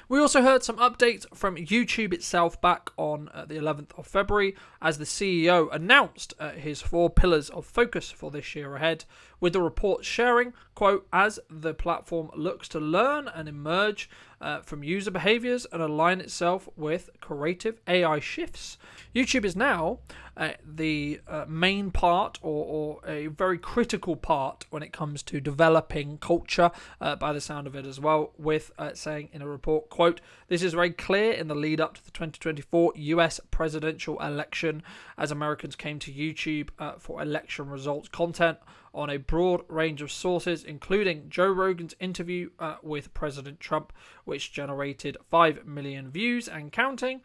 We also heard some updates from YouTube itself back on the 11th of February as the CEO announced his 4 pillars of focus for this year ahead, with the report sharing, quote, as the platform looks to learn and emerge from user behaviors and align itself with creative AI shifts. YouTube is now the main part or a very critical part when it comes to developing culture by the sound of it as well, with saying in a report, quote, this is very clear in the lead up to the 2024 US presidential election as Americans came to YouTube for election results content on a broad range of sources, including Joe Rogan's interview with President Trump, which generated 5 million views and counting,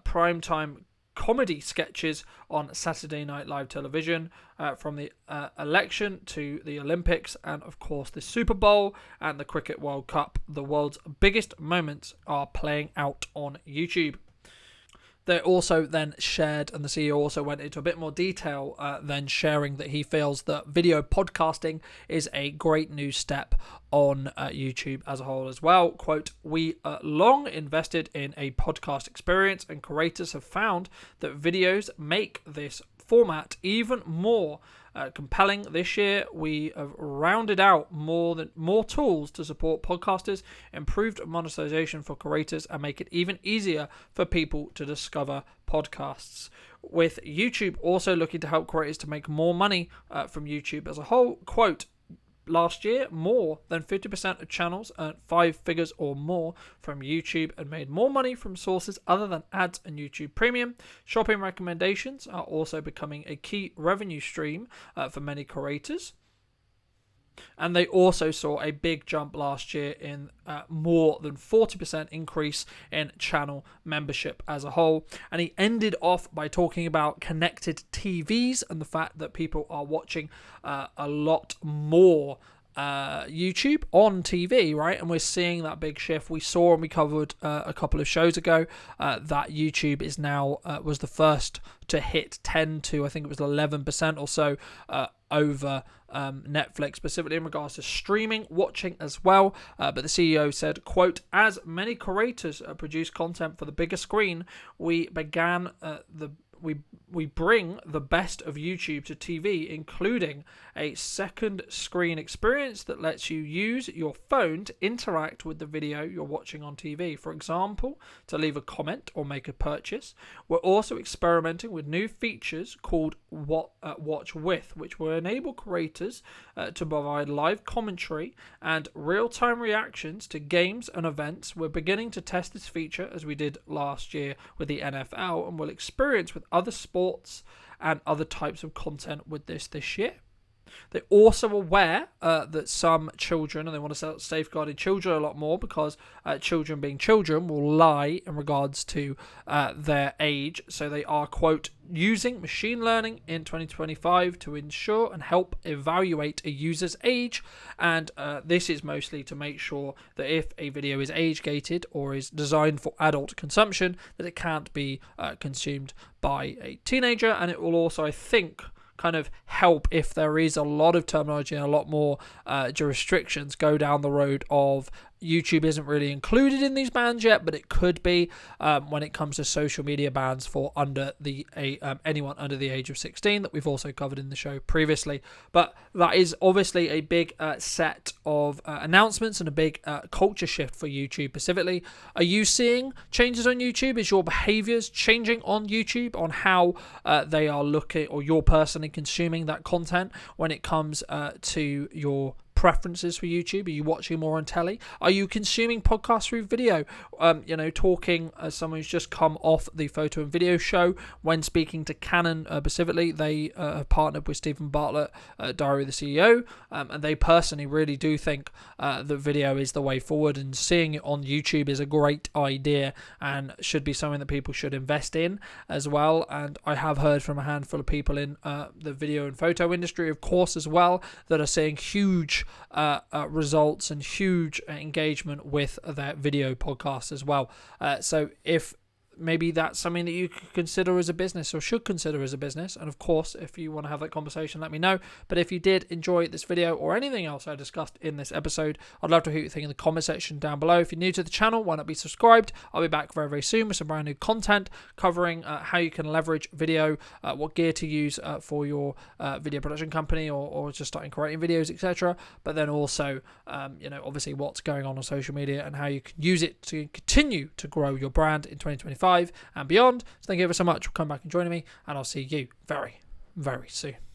primetime comedy sketches on Saturday Night Live television, from the election to the Olympics, and of course the Super Bowl and the Cricket World Cup. The world's biggest moments are playing out on YouTube. They also then shared, and the CEO also went into a bit more detail, then sharing that he feels that video podcasting is a great new step on YouTube as a whole as well. Quote, we long invested in a podcast experience, and creators have found that videos make this format even more compelling. This year, we have rounded out more tools to support podcasters, improved monetization for creators, and make it even easier for people to discover podcasts. With YouTube also looking to help creators to make more money from YouTube as a whole. Quote, last year, more than 50% of channels earned 5 figures or more from YouTube and made more money from sources other than ads and YouTube Premium. Shopping recommendations are also becoming a key revenue stream for many creators. And they also saw a big jump last year in more than 40% increase in channel membership as a whole. And he ended off by talking about connected TVs and the fact that people are watching a lot more YouTube on TV, right? And we're seeing that big shift. We saw and we covered a couple of shows ago that YouTube is now was the first to hit 10 to I think it was 11% or so over Netflix, specifically in regards to streaming, watching as well. But the CEO said, quote, as many creators produce content for the bigger screen, we began we bring the best of YouTube to TV, including a second screen experience that lets you use your phone to interact with the video you're watching on TV. For example, to leave a comment or make a purchase. We're also experimenting with new features called Watch With, which will enable creators to provide live commentary and real-time reactions to games and events. We're beginning to test this feature as we did last year with the NFL, and we'll experience with other sports and other types of content with this year. They're also aware that some children, and they want to start safeguarding children a lot more because children being children will lie in regards to their age. So they are, quote, using machine learning in 2025 to ensure and help evaluate a user's age. And this is mostly to make sure that if a video is age gated or is designed for adult consumption, that it can't be consumed by a teenager. And it will also, I think, kind of help if there is a lot of terminology and a lot more jurisdictions go down the road of YouTube isn't really included in these bans yet, but it could be when it comes to social media bans for anyone under the age of 16 that we've also covered in the show previously. But that is obviously a big set of announcements and a big culture shift for YouTube specifically. Are you seeing changes on YouTube? Is your behaviors changing on YouTube on how they are looking, or you're personally consuming that content when it comes to your preferences for YouTube? Are you watching more on telly? Are you consuming podcasts through video? Talking as someone who's just come off the photo and video show, when speaking to Canon specifically, they have partnered with Stephen Bartlett, Diary of the CEO, and they personally really do think that video is the way forward, and seeing it on YouTube is a great idea and should be something that people should invest in as well. And I have heard from a handful of people in the video and photo industry, of course, as well, that are seeing huge results and huge engagement with their video podcast as well. So if maybe that's something that you could consider as a business or should consider as a business. And of course, if you want to have that conversation, let me know. But if you did enjoy this video or anything else I discussed in this episode, I'd love to hear what you think in the comment section down below. If you're new to the channel, why not be subscribed? I'll be back very, very soon with some brand new content covering how you can leverage video, what gear to use for your video production company or just starting creating videos, etc. But then also, obviously what's going on social media and how you can use it to continue to grow your brand in 2025 and beyond. So thank you ever so much for coming back and joining me, and I'll see you very, very soon.